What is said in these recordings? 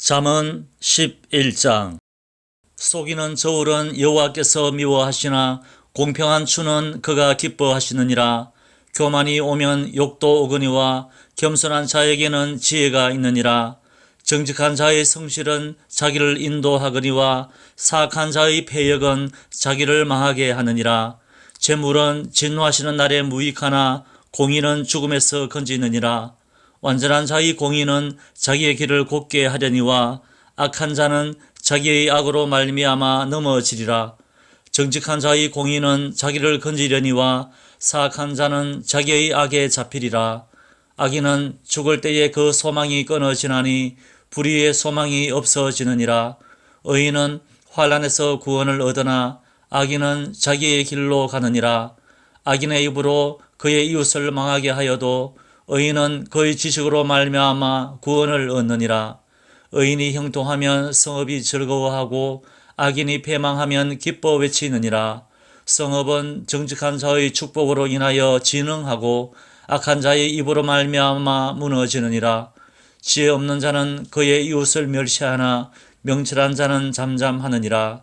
잠언 11장. 속이는 저울은 여호와께서 미워하시나 공평한 추는 그가 기뻐하시느니라. 교만이 오면 욕도 오거니와 겸손한 자에게는 지혜가 있느니라. 정직한 자의 성실은 자기를 인도하거니와 사악한 자의 패역은 자기를 망하게 하느니라. 재물은 진노하시는 날에 무익하나 공의는 죽음에서 건지느니라. 완전한 자의 공의는 자기의 길을 곧게 하려니와 악한 자는 자기의 악으로 말미암아 넘어지리라. 정직한 자의 공의는 자기를 건지려니와 사악한 자는 자기의 악에 잡히리라. 악인은 죽을 때에 그 소망이 끊어지나니 불의의 소망이 없어지느니라. 의인은 환난에서 구원을 얻으나 악인은 자기의 길로 가느니라. 악인의 입으로 그의 이웃을 망하게 하여도 의인은 그의 지식으로 말미암아 구원을 얻느니라. 의인이 형통하면 성읍이 즐거워하고 악인이 패망하면 기뻐 외치느니라. 성읍은 정직한 자의 축복으로 인하여 진흥하고 악한 자의 입으로 말미암아 무너지느니라. 지혜 없는 자는 그의 이웃을 멸시하나 명철한 자는 잠잠하느니라.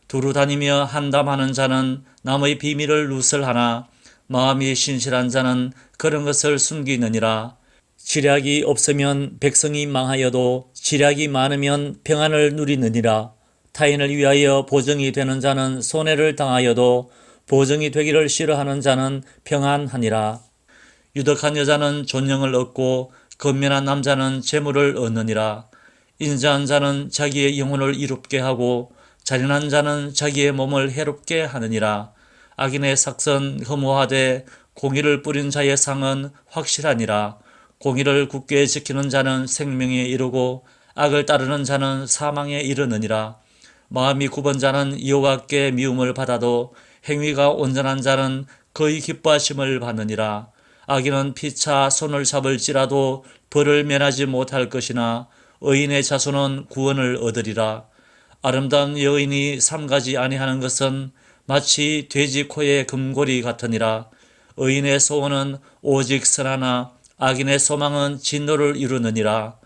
두루 다니며 한담하는 자는 남의 비밀을 누설하나 마음이 신실한 자는 그런 것을 숨기느니라. 지략이 없으면 백성이 망하여도 지략이 많으면 평안을 누리느니라. 타인을 위하여 보정이 되는 자는 손해를 당하여도 보정이 되기를 싫어하는 자는 평안하니라. 유덕한 여자는 존영을 얻고 건면한 남자는 재물을 얻느니라. 인자한 자는 자기의 영혼을 이롭게 하고 잔인한 자는 자기의 몸을 해롭게 하느니라. 악인의 삭선 허무하되 공의를 뿌린 자의 상은 확실하니라. 공의를 굳게 지키는 자는 생명에 이르고 악을 따르는 자는 사망에 이르느니라. 마음이 굽은 자는 여호와께 미움을 받아도 행위가 온전한 자는 그의 기뻐하심을 받느니라. 악인은 피차 손을 잡을지라도 벌을 면하지 못할 것이나 의인의 자손은 구원을 얻으리라. 아름다운 여인이 삼가지 아니하는 것은 마치 돼지 코의 금고리 같으니라. 의인의 소원은 오직 선하나 악인의 소망은 진노를 이루느니라.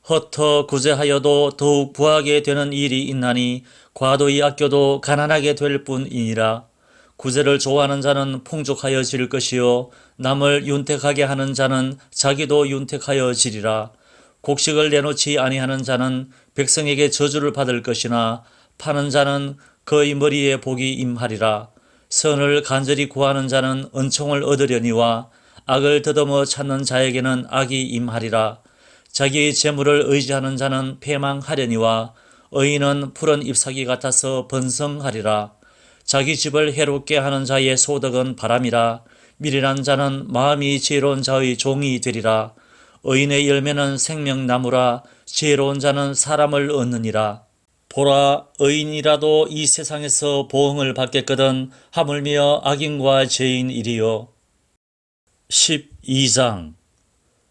헛터 구제하여도 더욱 부하게 되는 일이 있나니 과도히 아껴도 가난하게 될 뿐이니라. 구제를 좋아하는 자는 풍족하여질 것이요 남을 윤택하게 하는 자는 자기도 윤택하여지리라. 곡식을 내놓지 아니하는 자는 백성에게 저주를 받을 것이나 파는 자는 그의 머리에 복이 임하리라. 선을 간절히 구하는 자는 은총을 얻으려니와 악을 더듬어 찾는 자에게는 악이 임하리라. 자기의 재물을 의지하는 자는 패망하려니와 의인은 푸른 잎사귀 같아서 번성하리라. 자기 집을 해롭게 하는 자의 소득은 바람이라. 미련한 자는 마음이 지혜로운 자의 종이 되리라. 의인의 열매는 생명나무라. 지혜로운 자는 사람을 얻느니라. 보라, 의인이라도 이 세상에서 보응을 받겠거든 하물며 악인과 죄인이리요. 12장.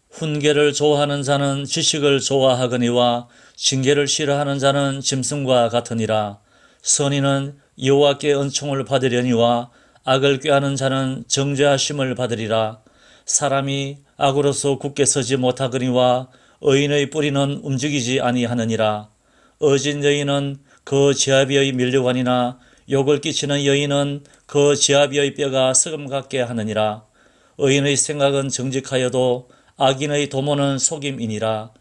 훈계를 좋아하는 자는 지식을 좋아하거니와 징계를 싫어하는 자는 짐승과 같으니라. 선인은 여호와께 은총을 받으려니와 악을 꾀하는 자는 정죄하심을 받으리라. 사람이 악으로서 굳게 서지 못하거니와 의인의 뿌리는 움직이지 아니하느니라. 어진 여인은 그 지아비의 면류관이나 욕을 끼치는 여인은 그 지아비의 뼈가 썩음 같게 하느니라. 의인의 생각은 정직하여도 악인의 도모는 속임이니라.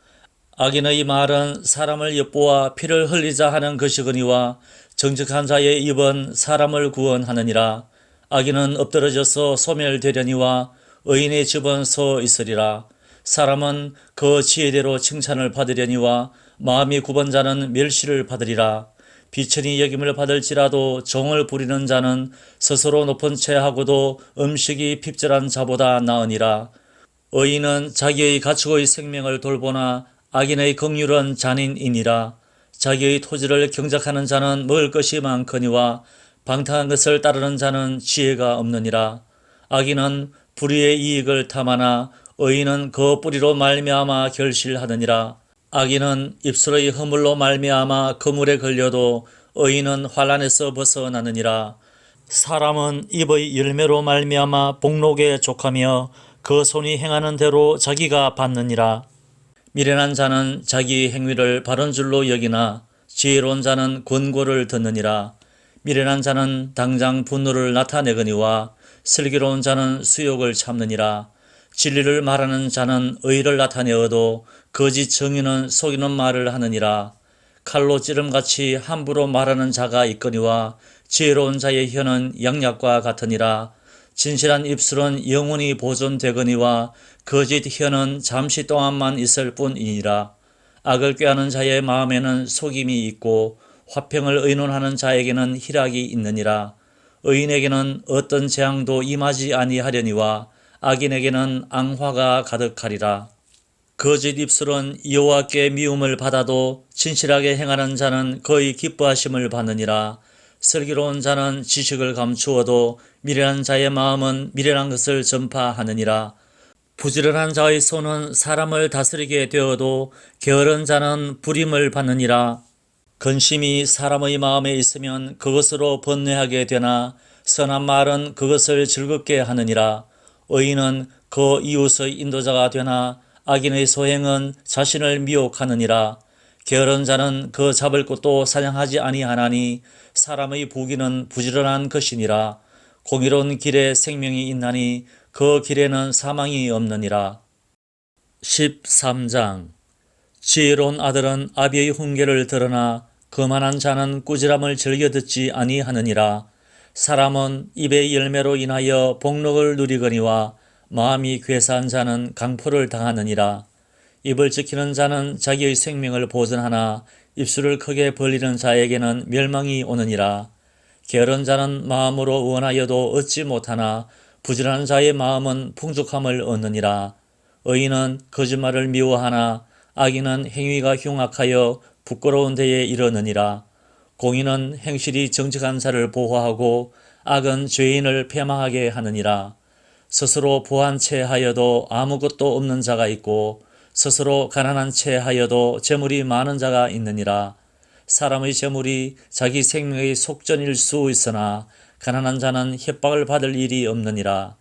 악인의 말은 사람을 엿보아 피를 흘리자 하는 것이거니와 정직한 자의 입은 사람을 구원하느니라. 악인은 엎드러져서 소멸되려니와 의인의 집은 서 있으리라. 사람은 그 지혜대로 칭찬을 받으려니와 마음이 굽은 자는 멸시를 받으리라. 비천히 여김을 받을지라도 정을 부리는 자는 스스로 높은 채 하고도 음식이 핍절한 자보다 나으니라. 의인은 자기의 가축의 생명을 돌보나 악인의 긍휼은 잔인이니라. 자기의 토지를 경작하는 자는 먹을 것이 많거니와 방탕한 것을 따르는 자는 지혜가 없느니라. 악인은 불의의 이익을 탐하나 의인은 그 뿌리로 말미암아 결실하느니라. 악인은 입술의 허물로 말미암아 그물에 걸려도 의인은 환난에서 벗어나느니라. 사람은 입의 열매로 말미암아 복록에 족하며 그 손이 행하는 대로 자기가 받느니라. 미련한 자는 자기 행위를 바른 줄로 여기나 지혜로운 자는 권고를 듣느니라. 미련한 자는 당장 분노를 나타내거니와 슬기로운 자는 수욕을 참느니라. 진리를 말하는 자는 의를 나타내어도 거짓 정의는 속이는 말을 하느니라. 칼로 찌름같이 함부로 말하는 자가 있거니와 지혜로운 자의 혀는 양약과 같으니라. 진실한 입술은 영원히 보존되거니와 거짓 혀는 잠시 동안만 있을 뿐이니라. 악을 꾀하는 자의 마음에는 속임이 있고 화평을 의논하는 자에게는 희락이 있느니라. 의인에게는 어떤 재앙도 임하지 아니하려니와 악인에게는 앙화가 가득하리라. 거짓 입술은 여호와께 미움을 받아도 진실하게 행하는 자는 거의 기뻐하심을 받느니라. 슬기로운 자는 지식을 감추어도 미련한 자의 마음은 미련한 것을 전파하느니라. 부지런한 자의 손은 사람을 다스리게 되어도 게으른 자는 불임을 받느니라. 근심이 사람의 마음에 있으면 그것으로 번뇌하게 되나 선한 말은 그것을 즐겁게 하느니라. 의인은 그 이웃의 인도자가 되나 악인의 소행은 자신을 미혹하느니라. 게으른 자는 그 잡을 것도 사냥하지 아니하나니 사람의 부귀는 부지런한 것이니라. 공의로운 길에 생명이 있나니 그 길에는 사망이 없느니라. 13장. 지혜로운 아들은 아비의 훈계를 들으나 거만한 자는 꾸지람을 즐겨 듣지 아니하느니라. 사람은 입의 열매로 인하여 복록을 누리거니와 마음이 괴사한 자는 강포를 당하느니라. 입을 지키는 자는 자기의 생명을 보존하나 입술을 크게 벌리는 자에게는 멸망이 오느니라. 게으른 자는 마음으로 원하여도 얻지 못하나 부지런한 자의 마음은 풍족함을 얻느니라. 의인은 거짓말을 미워하나 악인은 행위가 흉악하여 부끄러운 데에 이르느니라. 공의는 행실이 정직한 자를 보호하고 악은 죄인을 패망하게 하느니라. 스스로 부한 채 하여도 아무것도 없는 자가 있고 스스로 가난한 채 하여도 재물이 많은 자가 있느니라. 사람의 재물이 자기 생명의 속전일 수 있으나 가난한 자는 협박을 받을 일이 없느니라.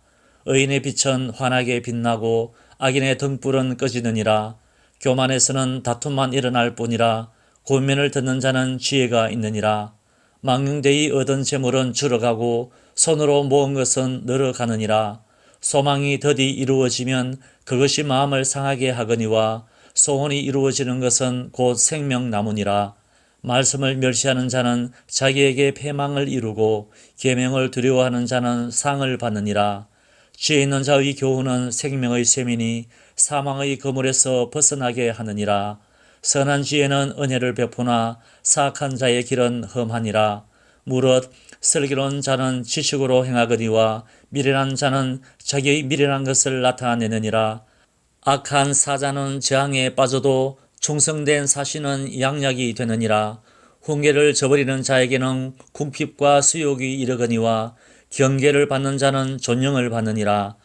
의인의 빛은 환하게 빛나고 악인의 등불은 꺼지느니라. 교만에서는 다툼만 일어날 뿐이라. 고면을 듣는 자는 지혜가 있느니라. 망령되이 얻은 재물은 줄어가고 손으로 모은 것은 늘어가느니라. 소망이 더디 이루어지면 그것이 마음을 상하게 하거니와 소원이 이루어지는 것은 곧 생명나무니라. 말씀을 멸시하는 자는 자기에게 패망을 이루고 계명을 두려워하는 자는 상을 받느니라. 지혜 있는 자의 교훈은 생명의 쇠이니 사망의 그물에서 벗어나게 하느니라. 선한 지혜는 은혜를 베푸나 사악한 자의 길은 험하니라. 무릇 슬기로운 자는 지식으로 행하거니와 미련한 자는 자기의 미련한 것을 나타내느니라. 악한 사자는 재앙에 빠져도 충성된 사신은 양약이 되느니라. 훈계를 저버리는 자에게는 궁핍과 수욕이 이르거니와 경계를 받는 자는 존영을 받느니라.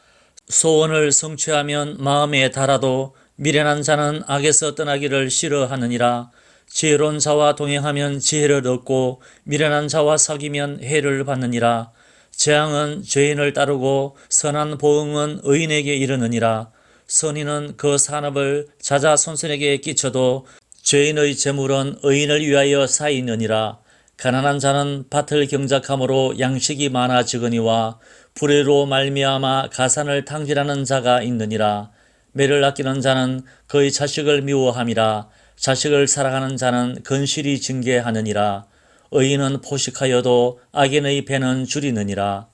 소원을 성취하면 마음에 달아도 미련한 자는 악에서 떠나기를 싫어하느니라. 지혜로운 자와 동행하면 지혜를 얻고 미련한 자와 사귀면 해를 받느니라. 재앙은 죄인을 따르고 선한 보응은 의인에게 이르느니라. 선인은 그 산업을 자자손손에게 끼쳐도 죄인의 재물은 의인을 위하여 쌓이느니라. 가난한 자는 밭을 경작함으로 양식이 많아지거니와 불의로 말미암아 가산을 탕진하는 자가 있느니라. 매를 아끼는 자는 그의 자식을 미워함이라. 자식을 사랑하는 자는 건실히 징계하느니라. 의인은 포식하여도 악인의 배는 줄이느니라.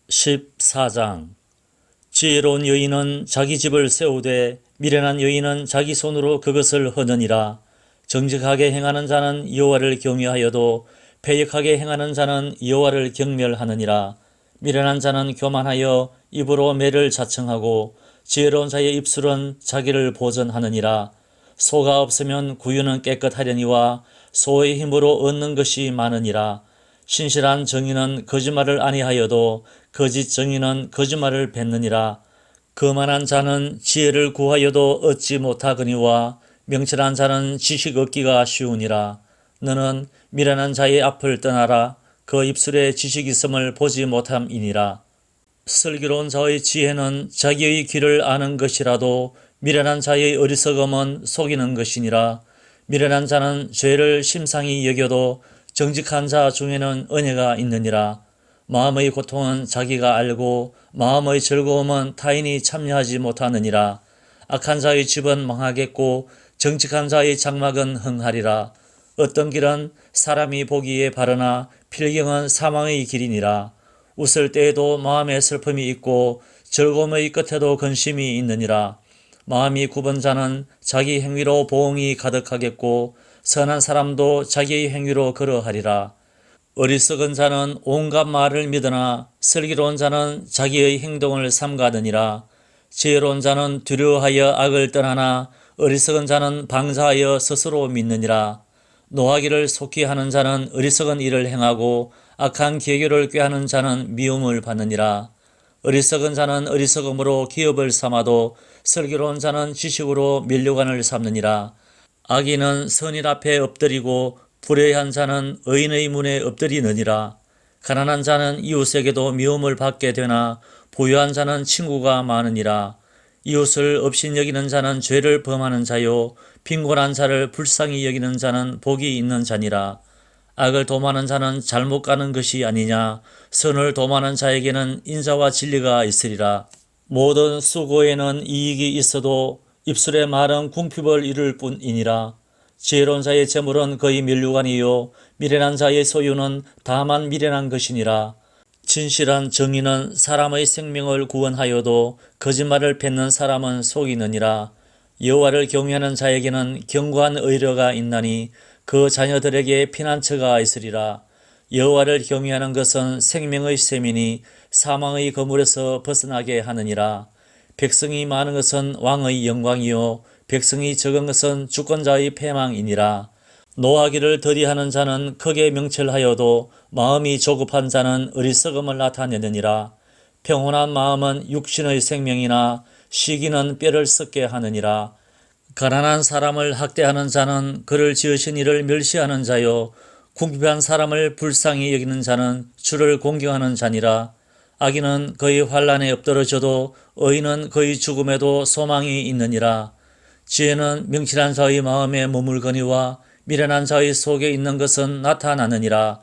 14장. 지혜로운 여인은 자기 집을 세우되 미련한 여인은 자기 손으로 그것을 허느니라. 정직하게 행하는 자는 여호와를 경외하여도 패역하게 행하는 자는 여호와를 경멸하느니라. 미련한 자는 교만하여 입으로 매를 자청하고 지혜로운 자의 입술은 자기를 보전하느니라. 소가 없으면 구유는 깨끗하려니와 소의 힘으로 얻는 것이 많으니라. 신실한 정의는 거짓말을 아니하여도 거짓 정의는 거짓말을 뱉느니라. 거만한 자는 지혜를 구하여도 얻지 못하거니와 명철한 자는 지식 얻기가 쉬우니라. 너는 미련한 자의 앞을 떠나라. 그 입술에 지식 있음을 보지 못함이니라. 슬기로운 자의 지혜는 자기의 길을 아는 것이라도 미련한 자의 어리석음은 속이는 것이니라. 미련한 자는 죄를 심상히 여겨도 정직한 자 중에는 은혜가 있느니라. 마음의 고통은 자기가 알고 마음의 즐거움은 타인이 참여하지 못하느니라. 악한 자의 집은 망하겠고 정직한 자의 장막은 흥하리라. 어떤 길은 사람이 보기에 바르나 필경은 사망의 길이니라. 웃을 때에도 마음에 슬픔이 있고 즐거움의 끝에도 근심이 있느니라. 마음이 굽은 자는 자기 행위로 보응이 가득하겠고 선한 사람도 자기의 행위로 그러하리라. 어리석은 자는 온갖 말을 믿으나 슬기로운 자는 자기의 행동을 삼가느니라. 지혜로운 자는 두려워하여 악을 떠나나 어리석은 자는 방자하여 스스로 믿느니라. 노하기를 속히 하는 자는 어리석은 일을 행하고 악한 계교를 꾀하는 자는 미움을 받느니라. 어리석은 자는 어리석음으로 기업을 삼아도 슬기로운 자는 지식으로 면류관을 삼느니라. 악인은 선인 앞에 엎드리고 불의한 자는 의인의 문에 엎드리느니라. 가난한 자는 이웃에게도 미움을 받게 되나 부유한 자는 친구가 많으니라. 이웃을 업신여기는 자는 죄를 범하는 자요 빈곤한 자를 불쌍히 여기는 자는 복이 있는 자니라. 악을 도모하는 자는 잘못 가는 것이 아니냐. 선을 도모하는 자에게는 인자와 진리가 있으리라. 모든 수고에는 이익이 있어도 입술의 말은 궁핍을 이룰 뿐이니라. 지혜로운 자의 재물은 거의 면류관이요 미련한 자의 소유는 다만 미련한 것이니라. 진실한 정의는 사람의 생명을 구원하여도 거짓말을 뱉는 사람은 속이느니라. 여호와를 경외하는 자에게는 견고한 의뢰가 있나니 그 자녀들에게 피난처가 있으리라. 여호와를 경외하는 것은 생명의 셈이니 사망의 거물에서 벗어나게 하느니라. 백성이 많은 것은 왕의 영광이요 백성이 적은 것은 주권자의 패망이니라. 노하기를 더디하는 자는 크게 명철하여도 마음이 조급한 자는 어리석음을 나타내느니라. 평온한 마음은 육신의 생명이나 시기는 뼈를 썩게 하느니라. 가난한 사람을 학대하는 자는 그를 지으신 이를 멸시하는 자요 궁핍한 사람을 불쌍히 여기는 자는 주를 공경하는 자니라. 악인은 그의 환난에 엎드러져도 의인은 그의 죽음에도 소망이 있느니라. 지혜는 명철한 자의 마음에 머물거니와 미련한 자의 속에 있는 것은 나타나느니라.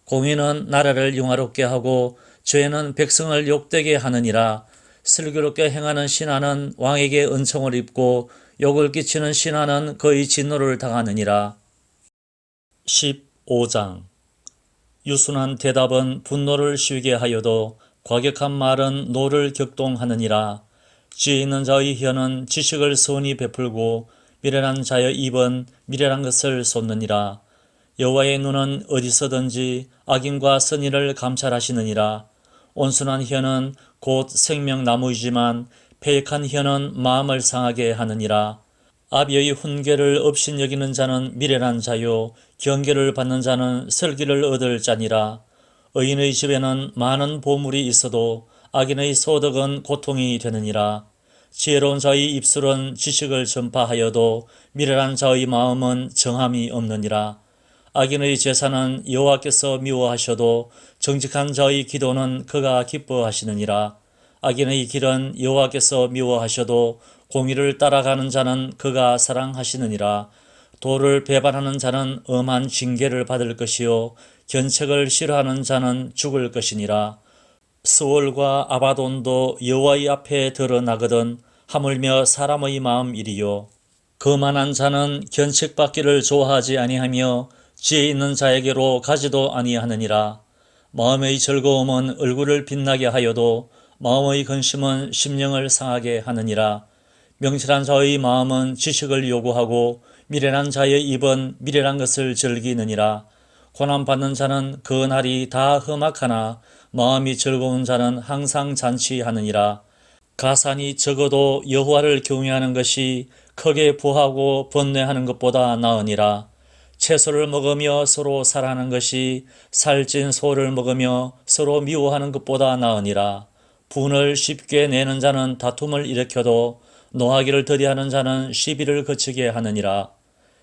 공의는 나라를 영화롭게 하고 죄는 백성을 욕되게 하느니라. 슬기롭게 행하는 신하는 왕에게 은총을 입고 욕을 끼치는 신하는 그의 진노를 당하느니라. 15장 유순한 대답은 분노를 쉬게 하여도 과격한 말은 노를 격동하느니라. 지혜 있는 자의 혀는 지식을 선히 베풀고 미련한 자의 입은 미련한 것을 쏟느니라. 여호와의 눈은 어디서든지 악인과 선인을 감찰하시느니라. 온순한 혀는 곧 생명나무이지만 패역한 혀는 마음을 상하게 하느니라. 아비의 훈계를 업신여기는 자는 미련한 자요 경계를 받는 자는 슬기를 얻을 자니라. 의인의 집에는 많은 보물이 있어도 악인의 소득은 고통이 되느니라. 지혜로운 자의 입술은 지식을 전파하여도 미련한 자의 마음은 정함이 없느니라. 악인의 제사는 여호와께서 미워하셔도 정직한 자의 기도는 그가 기뻐하시느니라. 악인의 길은 여호와께서 미워하셔도 공의를 따라가는 자는 그가 사랑하시느니라. 도를 배반하는 자는 엄한 징계를 받을 것이요 견책을 싫어하는 자는 죽을 것이니라. 스월과 아바돈도 여호와의 앞에 드러나거든 하물며 사람의 마음이리요. 거만한 자는 견책받기를 좋아하지 아니하며 지혜 있는 자에게로 가지도 아니하느니라. 마음의 즐거움은 얼굴을 빛나게 하여도 마음의 근심은 심령을 상하게 하느니라. 명철한 자의 마음은 지식을 요구하고 미련한 자의 입은 미련한 것을 즐기느니라. 고난받는 자는 그 날이 다 험악하나 마음이 즐거운 자는 항상 잔치하느니라. 가산이 적어도 여호와를 경외하는 것이 크게 부하고 번뇌하는 것보다 나으니라. 채소를 먹으며 서로 사랑하는 것이 살찐 소를 먹으며 서로 미워하는 것보다 나으니라. 분을 쉽게 내는 자는 다툼을 일으켜도 노하기를 더디하는 자는 시비를 그치게 하느니라.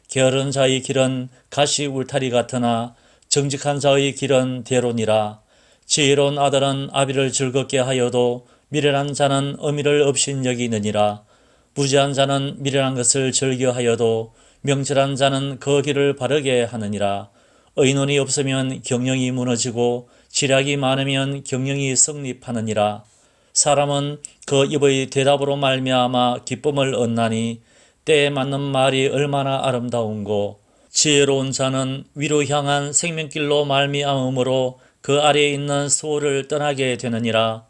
게으른 자의 길은 가시 울타리 같으나 정직한 자의 길은 대로니라. 지혜로운 아들은 아비를 즐겁게 하여도 미련한 자는 어미를 업신여기느니라. 부지한 자는 미련한 것을 즐겨하여도 명철한 자는 그 길을 바르게 하느니라. 의논이 없으면 경영이 무너지고 지략이 많으면 경영이 성립하느니라. 사람은 그 입의 대답으로 말미암아 기쁨을 얻나니 때에 맞는 말이 얼마나 아름다운고. 지혜로운 자는 위로 향한 생명길로 말미암음으로 그 아래에 있는 소를 떠나게 되느니라.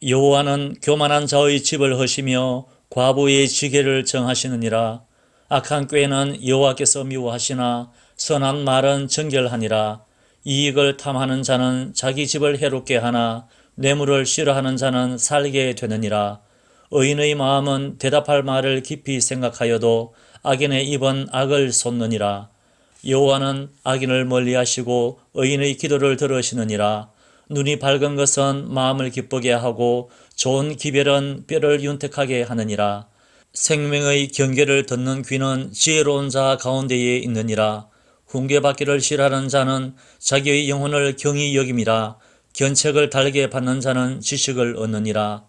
여호와는 교만한 자의 집을 허시며 과부의 지게를 정하시느니라. 악한 꾀는 여호와께서 미워하시나 선한 말은 정결하니라. 이익을 탐하는 자는 자기 집을 해롭게 하나 뇌물을 싫어하는 자는 살게 되느니라. 의인의 마음은 대답할 말을 깊이 생각하여도 악인의 입은 악을 솟느니라. 여호와는 악인을 멀리하시고 의인의 기도를 들으시느니라. 눈이 밝은 것은 마음을 기쁘게 하고 좋은 기별은 뼈를 윤택하게 하느니라. 생명의 경계를 듣는 귀는 지혜로운 자 가운데에 있느니라. 훈계받기를 싫어하는 자는 자기의 영혼을 경히 여김이라. 견책을 달게 받는 자는 지식을 얻느니라.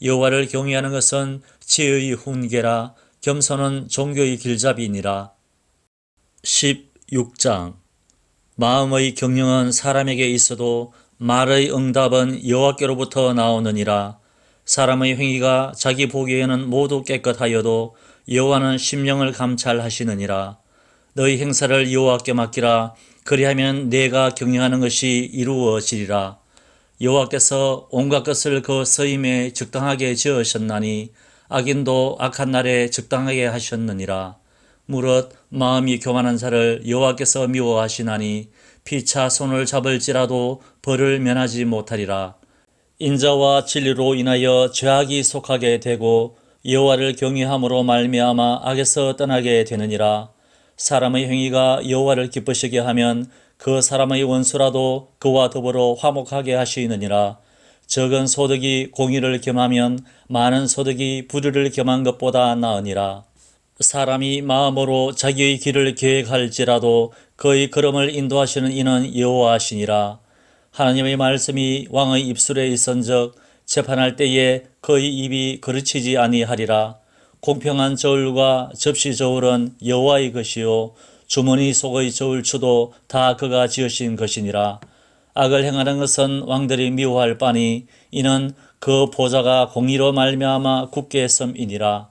여호와를 경외하는 것은 지혜의 훈계라. 겸손은 종교의 길잡이니라. 16장. 마음의 경영은 사람에게 있어도 말의 응답은 여호와께로부터 나오느니라. 사람의 행위가 자기 보기에는 모두 깨끗하여도 여호와는 심령을 감찰하시느니라. 너희 행사를 여호와께 맡기라. 그리하면 내가 경영하는 것이 이루어지리라. 여호와께서 온갖 것을 그 서임에 적당하게 지으셨나니 악인도 악한 날에 적당하게 하셨느니라. 무릇 마음이 교만한 자를 여호와께서 미워하시나니 피차 손을 잡을지라도 벌을 면하지 못하리라. 인자와 진리로 인하여 죄악이 속하게 되고 여호와를 경외함으로 말미암아 악에서 떠나게 되느니라. 사람의 행위가 여호와를 기쁘시게 하면 그 사람의 원수라도 그와 더불어 화목하게 하시느니라. 적은 소득이 공의를 겸하면 많은 소득이 불의를 겸한 것보다 나으니라. 사람이 마음으로 자기의 길을 계획할지라도 그의 걸음을 인도하시는 이는 여호와시니라. 하나님의 말씀이 왕의 입술에 있은즉 재판할 때에 그의 입이 거르치지 아니하리라. 공평한 저울과 접시 저울은 여호와의 것이요 주머니 속의 저울추도 다 그가 지으신 것이니라. 악을 행하는 것은 왕들이 미워할 바니 이는 그 보좌가 공의로 말미암아 굳게 섬이니라.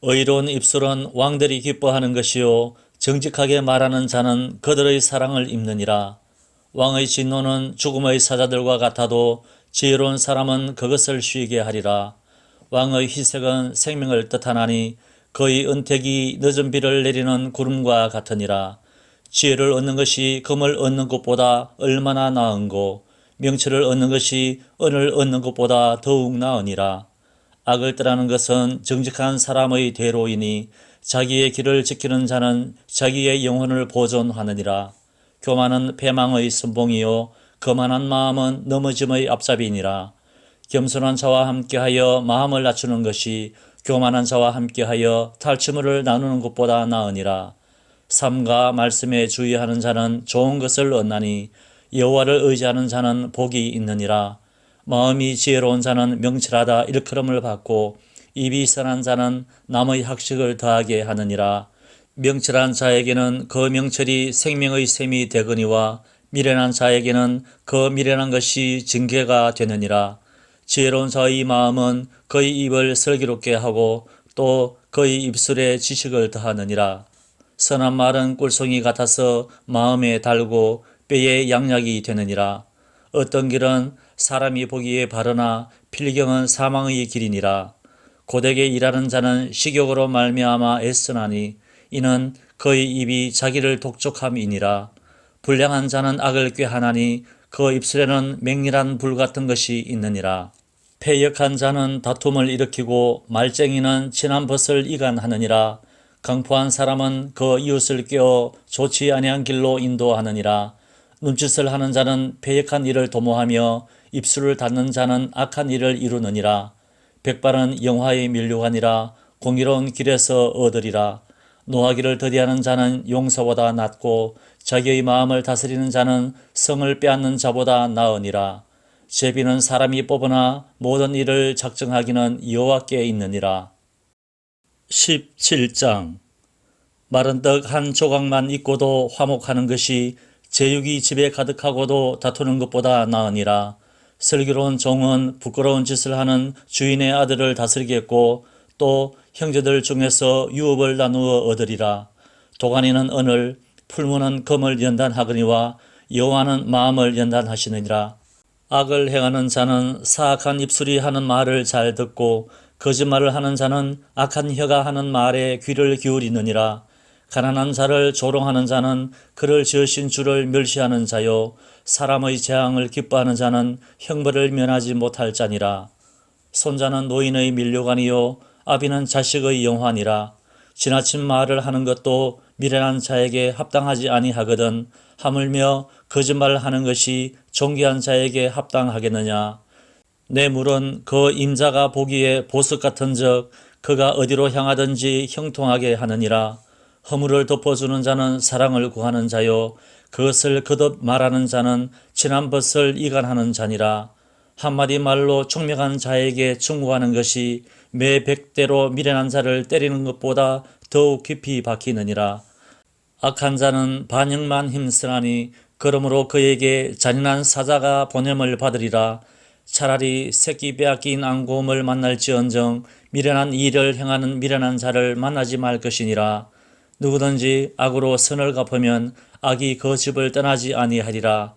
의로운 입술은 왕들이 기뻐하는 것이요 정직하게 말하는 자는 그들의 사랑을 입느니라. 왕의 진노는 죽음의 사자들과 같아도 지혜로운 사람은 그것을 쉬게 하리라. 왕의 희색은 생명을 뜻하나니 그의 은택이 늦은 비를 내리는 구름과 같으니라. 지혜를 얻는 것이 금을 얻는 것보다 얼마나 나은고 명철을 얻는 것이 은을 얻는 것보다 더욱 나으니라. 악을 떠나는 것은 정직한 사람의 대로이니 자기의 길을 지키는 자는 자기의 영혼을 보존하느니라. 교만은 패망의 선봉이요 거만한 마음은 넘어짐의 앞잡이니라. 겸손한 자와 함께하여 마음을 낮추는 것이 교만한 자와 함께하여 탈취물을 나누는 것보다 나으니라. 삼가 말씀에 주의하는 자는 좋은 것을 얻나니 여호와를 의지하는 자는 복이 있느니라. 마음이 지혜로운 자는 명철하다 일컬음을 받고 입이 선한 자는 남의 학식을 더하게 하느니라. 명철한 자에게는 그 명철이 생명의 샘이 되거니와 미련한 자에게는 그 미련한 것이 징계가 되느니라. 지혜로운 자의 마음은 그의 입을 슬기롭게 하고 또 그의 입술에 지식을 더하느니라. 선한 말은 꿀송이 같아서 마음에 달고 뼈에 양약이 되느니라. 어떤 길은 사람이 보기에 바르나 필경은 사망의 길이니라. 고되게 일하는 자는 식욕으로 말미암아 애쓰나니 이는 그의 입이 자기를 독촉함이니라. 불량한 자는 악을 꾀하나니 그 입술에는 맹렬한 불 같은 것이 있느니라. 패역한 자는 다툼을 일으키고 말쟁이는 진한 벗을 이간하느니라. 강포한 사람은 그 이웃을 꿰어 좋지 아니한 길로 인도하느니라. 눈짓을 하는 자는 패역한 일을 도모하며 입술을 닫는 자는 악한 일을 이루느니라. 백발은 영화에 밀류하니라. 공의로운 길에서 얻으리라. 노하기를 더디하는 자는 용서보다 낫고 자기의 마음을 다스리는 자는 성을 빼앗는 자보다 나으니라. 제비는 사람이 뽑으나 모든 일을 작정하기는 여호와께 있느니라. 17장 마른 떡 한 조각만 있고도 화목하는 것이 제육이 집에 가득하고도 다투는 것보다 나으니라. 슬기로운 종은 부끄러운 짓을 하는 주인의 아들을 다스리겠고 또 형제들 중에서 유업을 나누어 얻으리라. 도가니는 은을, 풀무는 금을 연단하거니와 여호와는 마음을 연단하시느니라. 악을 행하는 자는 사악한 입술이 하는 말을 잘 듣고 거짓말을 하는 자는 악한 혀가 하는 말에 귀를 기울이느니라. 가난한 자를 조롱하는 자는 그를 지으신 주를 멸시하는 자요, 사람의 재앙을 기뻐하는 자는 형벌을 면하지 못할 자니라. 손자는 노인의 밀류관이요 아비는 자식의 영환이라. 지나친 말을 하는 것도 미련한 자에게 합당하지 아니하거든 하물며 거짓말을 하는 것이 존귀한 자에게 합당하겠느냐. 내 물은 그 임자가 보기에 보석 같은즉 그가 어디로 향하든지 형통하게 하느니라. 허물을 덮어주는 자는 사랑을 구하는 자요 그것을 거듭 말하는 자는 친한 벗을 이간하는 자니라. 한마디 말로 총명한 자에게 충고하는 것이 매 100대로 미련한 자를 때리는 것보다 더욱 깊이 박히느니라. 악한 자는 반역만 힘쓰나니 그러므로 그에게 잔인한 사자가 보냄을 받으리라. 차라리 새끼 빼앗긴 앙곰을 만날지언정 미련한 일을 행하는 미련한 자를 만나지 말 것이니라. 누구든지 악으로 선을 갚으면 악이 그 집을 떠나지 아니하리라.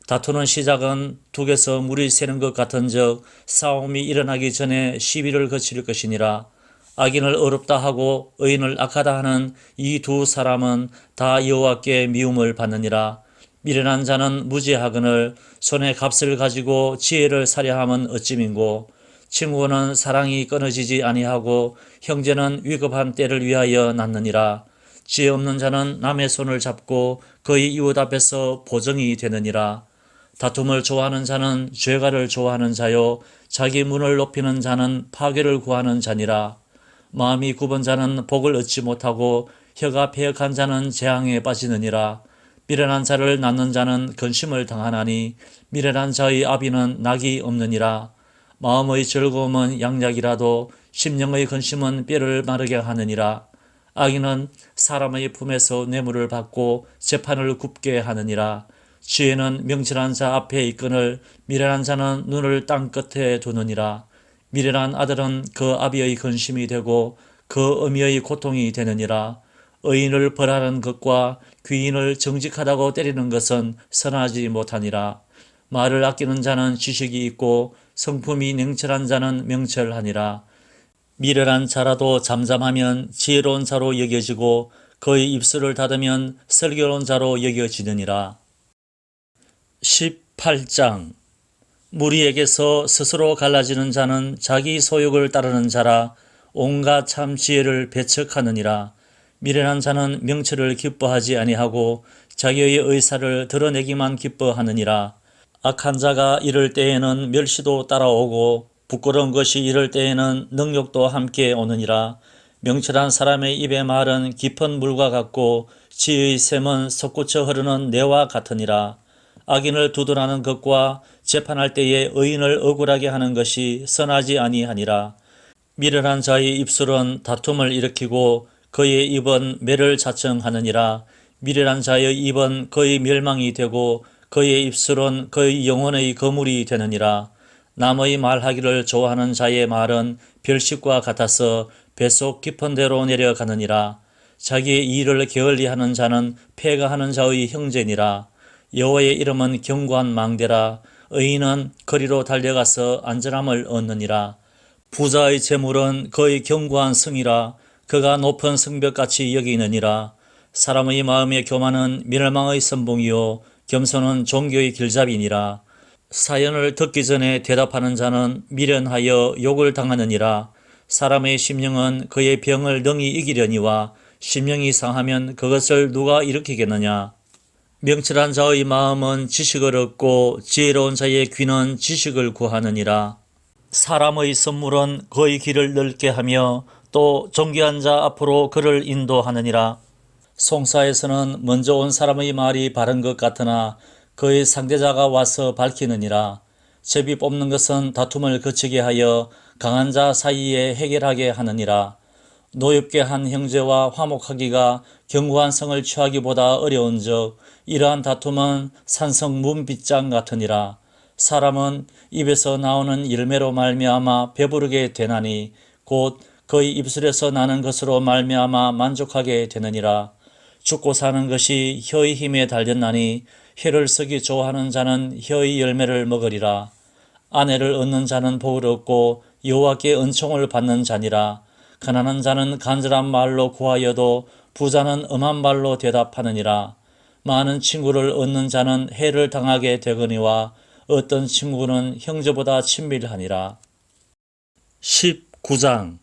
다투는 시작은 둑에서 물이 새는 것 같은즉 싸움이 일어나기 전에 시비를 거칠 것이니라. 악인을 어렵다 하고 의인을 악하다 하는 이 두 사람은 다 여호와께 미움을 받느니라. 미련한 자는 무지하거늘 손에 값을 가지고 지혜를 사려함은 어찌민고. 친구는 사랑이 끊어지지 아니하고 형제는 위급한 때를 위하여 낳느니라. 지혜 없는 자는 남의 손을 잡고 그의 이웃 앞에서 보정이 되느니라. 다툼을 좋아하는 자는 죄가를 좋아하는 자요 자기 문을 높이는 자는 파괴를 구하는 자니라. 마음이 굽은 자는 복을 얻지 못하고 혀가 패역한 자는 재앙에 빠지느니라. 미련한 자를 낳는 자는 근심을 당하나니 미련한 자의 아비는 낙이 없느니라. 마음의 즐거움은 양약이라도 심령의 근심은 뼈를 마르게 하느니라. 악인은 사람의 품에서 뇌물을 받고 재판을 굽게 하느니라. 지혜는 명철한 자 앞에 있거늘 미련한 자는 눈을 땅 끝에 두느니라. 미련한 아들은 그 아비의 근심이 되고 그 어미의 고통이 되느니라. 의인을 벌하는 것과 귀인을 정직하다고 때리는 것은 선하지 못하니라. 말을 아끼는 자는 지식이 있고 성품이 냉철한 자는 명철하니라. 미련한 자라도 잠잠하면 지혜로운 자로 여겨지고 그의 입술을 닫으면 슬기로운 자로 여겨지느니라. 18장 무리에게서 스스로 갈라지는 자는 자기 소욕을 따르는 자라. 온갖 참 지혜를 배척하느니라. 미련한 자는 명철을 기뻐하지 아니하고 자기의 의사를 드러내기만 기뻐하느니라. 악한 자가 이를 때에는 멸시도 따라오고 부끄러운 것이 이럴 때에는 능욕도 함께 오느니라. 명철한 사람의 입의 말은 깊은 물과 같고 지혜의 샘은 솟구쳐 흐르는 내와 같으니라. 악인을 두둔하는 것과 재판할 때에 의인을 억울하게 하는 것이 선하지 아니하니라. 미련한 자의 입술은 다툼을 일으키고 그의 입은 매를 자청하느니라. 미련한 자의 입은 그의 멸망이 되고 그의 입술은 그의 영혼의 거물이 되느니라. 남의 말하기를 좋아하는 자의 말은 별식과 같아서 뱃속 깊은 데로 내려가느니라. 자기의 일을 게을리하는 자는 패가하는 자의 형제니라. 여호와의 이름은 견고한 망대라. 의인은 거리로 달려가서 안전함을 얻느니라. 부자의 재물은 그의 견고한 성이라. 그가 높은 성벽같이 여기느니라. 사람의 마음의 교만은 멸망의 선봉이요 겸손은 종교의 길잡이니라. 사연을 듣기 전에 대답하는 자는 미련하여 욕을 당하느니라. 사람의 심령은 그의 병을 능히 이기려니와 심령이 상하면 그것을 누가 일으키겠느냐. 명철한 자의 마음은 지식을 얻고 지혜로운 자의 귀는 지식을 구하느니라. 사람의 선물은 그의 길을 넓게 하며 또 존귀한 자 앞으로 그를 인도하느니라. 송사에서는 먼저 온 사람의 말이 바른 것 같으나 그의 상대자가 와서 밝히느니라. 제비 뽑는 것은 다툼을 그치게 하여 강한 자 사이에 해결하게 하느니라. 노엽게 한 형제와 화목하기가 견고한 성을 취하기보다 어려운즉 이러한 다툼은 산성 문빗장 같으니라. 사람은 입에서 나오는 열매로 말미암아 배부르게 되나니 곧 그의 입술에서 나는 것으로 말미암아 만족하게 되느니라. 죽고 사는 것이 혀의 힘에 달렸나니 혀를 쓰기 좋아하는 자는 혀의 열매를 먹으리라. 아내를 얻는 자는 복을 얻고 여호와께 은총을 받는 자니라. 가난한 자는 간절한 말로 구하여도 부자는 엄한 말로 대답하느니라. 많은 친구를 얻는 자는 해를 당하게 되거니와 어떤 친구는 형제보다 친밀하니라. 19장.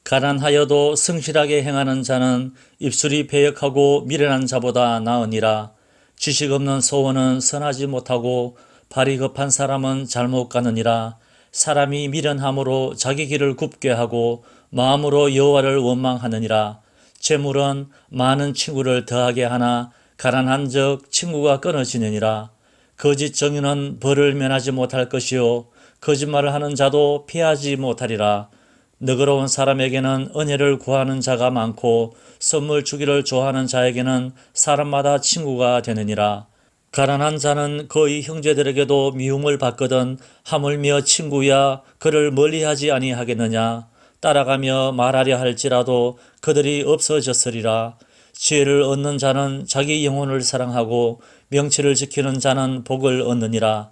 가난하여도 성실하게 행하는 자는 입술이 배역하고 미련한 자보다 나으니라. 지식 없는 소원은 선하지 못하고 발이 급한 사람은 잘못 가느니라. 사람이 미련함으로 자기 길을 굽게 하고 마음으로 여호와를 원망하느니라. 재물은 많은 친구를 더하게 하나 가난한즉 친구가 끊어지느니라. 거짓 정의는 벌을 면하지 못할 것이요 거짓말을 하는 자도 피하지 못하리라. 너그러운 사람에게는 은혜를 구하는 자가 많고 선물 주기를 좋아하는 자에게는 사람마다 친구가 되느니라. 가난한 자는 그의 형제들에게도 미움을 받거든 하물며 친구야 그를 멀리하지 아니하겠느냐. 따라가며 말하려 할지라도 그들이 없어졌으리라. 지혜를 얻는 자는 자기 영혼을 사랑하고 명치를 지키는 자는 복을 얻느니라.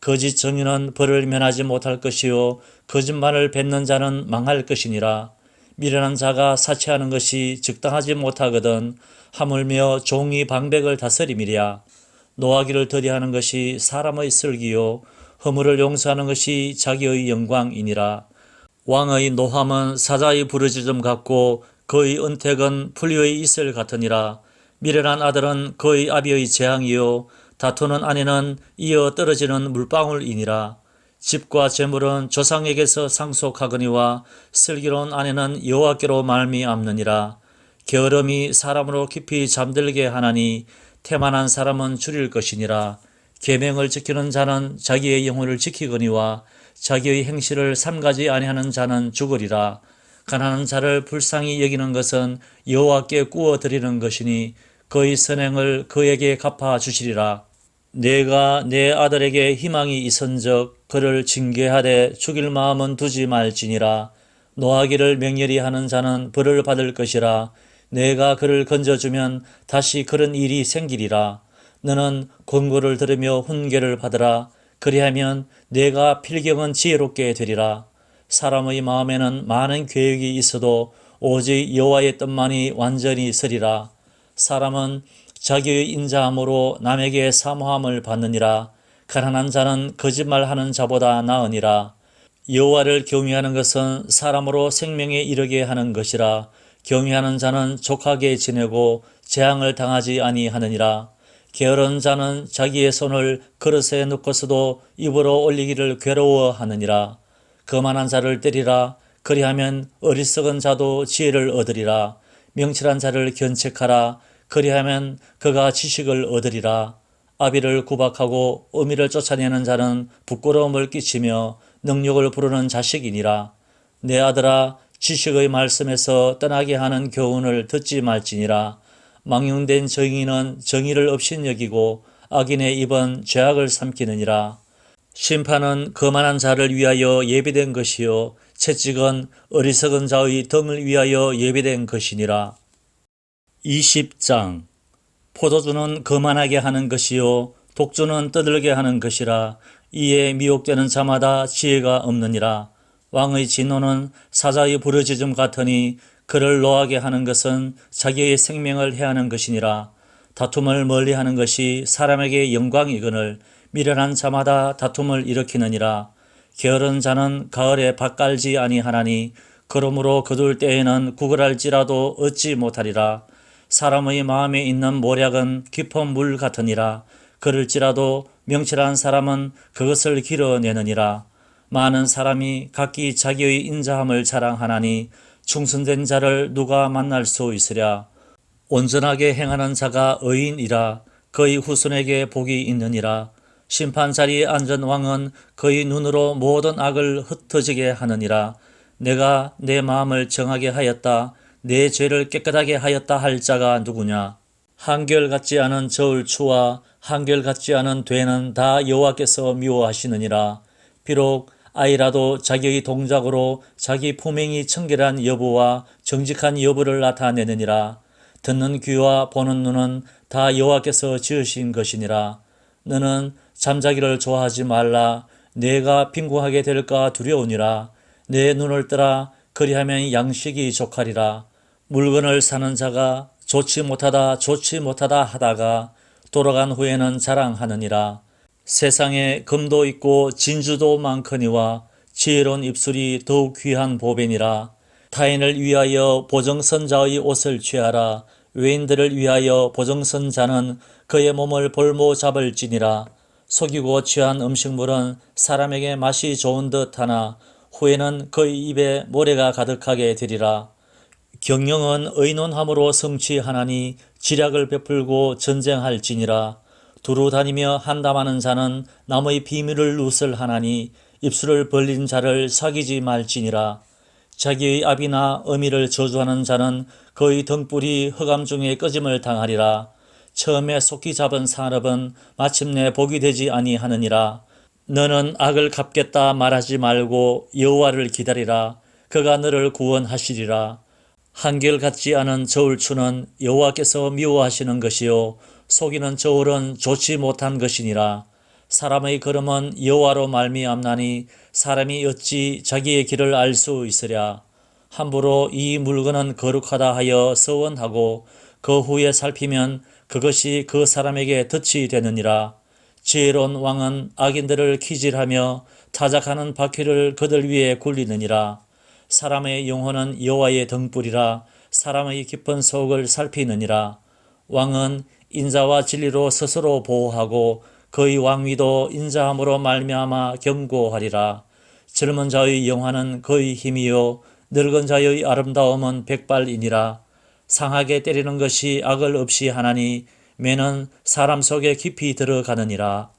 거짓 정의는 벌을 면하지 못할 것이요 거짓말을 뱉는 자는 망할 것이니라. 미련한 자가 사치하는 것이 적당하지 못하거든 하물며 종이 방백을 다스림이랴. 노하기를 더디하는 것이 사람의 슬기요 허물을 용서하는 것이 자기의 영광이니라. 왕의 노함은 사자의 부르짖음 같고 그의 은택은 풀리의 이슬 같으니라. 미련한 아들은 그의 아비의 재앙이요 다투는 아내는 이어 떨어지는 물방울이니라. 집과 재물은 조상에게서 상속하거니와 슬기로운 아내는 여호와께로 말미암느니라. 게으름이 사람으로 깊이 잠들게 하나니 태만한 사람은 줄일 것이니라. 계명을 지키는 자는 자기의 영혼을 지키거니와 자기의 행실을 삼가지 아니하는 자는 죽으리라. 가난한 자를 불쌍히 여기는 것은 여호와께 구워 드리는 것이니 그의 선행을 그에게 갚아 주시리라. 내가 내 아들에게 희망이 있은즉 그를 징계하되 죽일 마음은 두지 말지니라. 노하기를 맹렬히 하는 자는 벌을 받을 것이라. 내가 그를 건져주면 다시 그런 일이 생기리라. 너는 권고를 들으며 훈계를 받으라. 그리하면 내가 필경은 지혜롭게 되리라. 사람의 마음에는 많은 계획이 있어도 오직 여호와의 뜻만이 완전히 서리라. 사람은 자기의 인자함으로 남에게 사모함을 받느니라. 가난한 자는 거짓말하는 자보다 나으니라. 여호와를 경외하는 것은 사람으로 생명에 이르게 하는 것이라. 경외하는 자는 족하게 지내고 재앙을 당하지 아니하느니라. 게으른 자는 자기의 손을 그릇에 넣고서도 입으로 올리기를 괴로워하느니라. 거만한 자를 때리라. 그리하면 어리석은 자도 지혜를 얻으리라. 명철한 자를 견책하라. 그리하면 그가 지식을 얻으리라. 아비를 구박하고 어미를 쫓아내는 자는 부끄러움을 끼치며 능욕을 부르는 자식이니라. 내 아들아 지식의 말씀에서 떠나게 하는 교훈을 듣지 말지니라. 망령된 정의는 정의를 업신여기고 악인의 입은 죄악을 삼키느니라. 심판은 거만한 자를 위하여 예비된 것이요 채찍은 어리석은 자의 등을 위하여 예비된 것이니라. 20장. 포도주는 거만하게 하는 것이요 독주는 떠들게 하는 것이라. 이에 미혹되는 자마다 지혜가 없느니라. 왕의 진노는 사자의 부르짖음 같으니 그를 노하게 하는 것은 자기의 생명을 해하는 것이니라. 다툼을 멀리하는 것이 사람에게 영광이거늘 미련한 자마다 다툼을 일으키느니라. 게으른 자는 가을에 밭 갈지 아니하나니 그러므로 거둘 때에는 구걸할지라도 얻지 못하리라. 사람의 마음에 있는 모략은 깊은 물 같으니라. 그럴지라도 명철한 사람은 그것을 길어내느니라. 많은 사람이 각기 자기의 인자함을 자랑하나니 충성된 자를 누가 만날 수 있으랴. 온전하게 행하는 자가 의인이라. 그의 후손에게 복이 있느니라. 심판 자리에 앉은 왕은 그의 눈으로 모든 악을 흩어지게 하느니라. 내가 내 마음을 정하게 하였다. 내 죄를 깨끗하게 하였다 할 자가 누구냐? 한결같지 않은 저울 추와 한결같지 않은 되는 다 여호와께서 미워하시느니라. 비록 아이라도 자기의 동작으로 자기 품행이 청결한 여부와 정직한 여부를 나타내느니라. 듣는 귀와 보는 눈은 다 여호와께서 지으신 것이니라. 너는 잠자기를 좋아하지 말라. 뇌가 빈궁하게 될까 두려우니라. 내 눈을 뜨라. 그리하면 양식이 족하리라. 물건을 사는 자가 좋지 못하다 하다가 돌아간 후에는 자랑하느니라. 세상에 금도 있고 진주도 많거니와 지혜로운 입술이 더욱 귀한 보배니라. 타인을 위하여 보정선자의 옷을 취하라. 외인들을 위하여 보정선자는 그의 몸을 볼모 잡을지니라. 속이고 취한 음식물은 사람에게 맛이 좋은 듯하나 후에는 그의 입에 모래가 가득하게 되리라. 경영은 의논함으로 성취하나니 지략을 베풀고 전쟁할지니라. 두루 다니며 한담하는 자는 남의 비밀을 누설하나니 입술을 벌린 자를 사귀지 말지니라. 자기의 아비나 어미를 저주하는 자는 그의 등불이 흑암 중에 꺼짐을 당하리라. 처음에 속히 잡은 산업은 마침내 복이 되지 아니하느니라. 너는 악을 갚겠다 말하지 말고 여호와를 기다리라. 그가 너를 구원하시리라. 한결같지 않은 저울추는 여호와께서 미워하시는 것이요 속이는 저울은 좋지 못한 것이니라. 사람의 걸음은 여호와로 말미암나니 사람이 어찌 자기의 길을 알 수 있으랴. 함부로 이 물건은 거룩하다 하여 서원하고 그 후에 살피면 그것이 그 사람에게 덫이 되느니라. 지혜로운 왕은 악인들을 키질하며 타작하는 바퀴를 그들 위에 굴리느니라. 사람의 영혼은 여호와의 등불이라. 사람의 깊은 속을 살피느니라. 왕은 인자와 진리로 스스로 보호하고 그의 왕위도 인자함으로 말미암아 견고하리라. 젊은 자의 영화는 그의 힘이요 늙은 자의 아름다움은 백발이니라. 상하게 때리는 것이 악을 없이 하나니 매는 사람 속에 깊이 들어가느니라.